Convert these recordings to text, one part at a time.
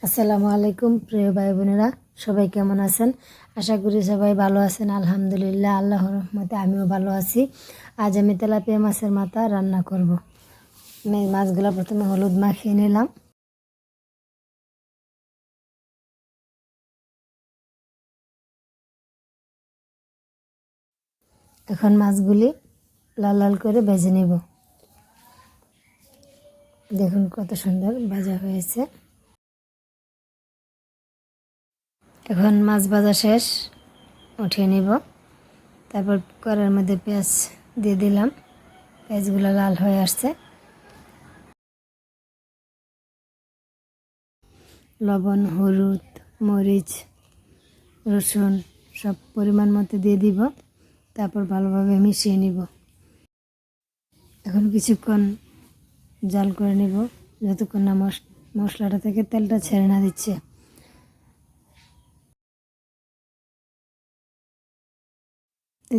আসসালামু আলাইকুম প্রিয় ভাই বোনেরা, সবাই কেমন আছেন? আশা করি সবাই ভালো আছেন। আলহামদুলিল্লাহ, আল্লাহর রহমতে আমিও ভালো আছি। আজ আমি তেলাপিয়া মাছের মাথা রান্না করব। আমি মাছগুলো প্রথমে হলুদ মাখিয়ে নিলাম। এখন মাছগুলি লাল লাল করে ভেজে নেব। দেখুন কত সুন্দর ভাজা হয়েছে। এখন মাছ ভাজা শেষ, উঠিয়ে নিব। তারপর কড়াইয়ের মধ্যে পেঁয়াজ দিয়ে দিলাম। পেঁয়াজগুলো লাল হয়ে আসছে। লবণ, হলুদ, মরিচ, রসুন সব পরিমাণ মতো দিয়ে দিব। তারপর ভালোভাবে মিশিয়ে নিব। এখন কিছুক্ষণ জাল করে নিব, যতক্ষণ না মশলাটা থেকে তেলটা ছেড়ে না দিচ্ছে।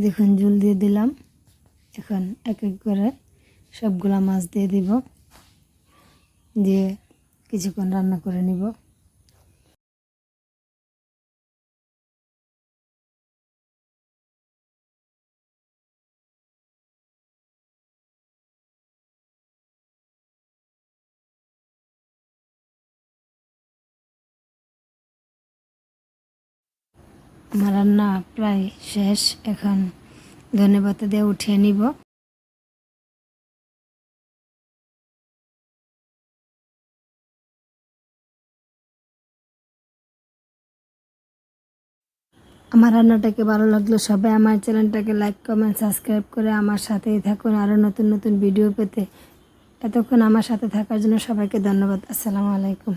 দেখুন ঝোল দিয়ে দিলাম। এখন এক এক করে সবগুলা মাছ দিয়ে দিব, দিয়ে কিছুক্ষণ রান্না করে নিব। আমার রান্না প্রায় শেষ। এখন ধনেপাতা দিয়ে উঠিয়ে নিব। আমার রান্নাটাকে ভালো লাগলো সবাই আমার চ্যানেলটাকে লাইক, কমেন্ট, সাবস্ক্রাইব করে আমার সাথেই থাকুন আরও নতুন নতুন ভিডিও পেতে। এতক্ষণ আমার সাথে থাকার জন্য সবাইকে ধন্যবাদ। আসসালামু আলাইকুম।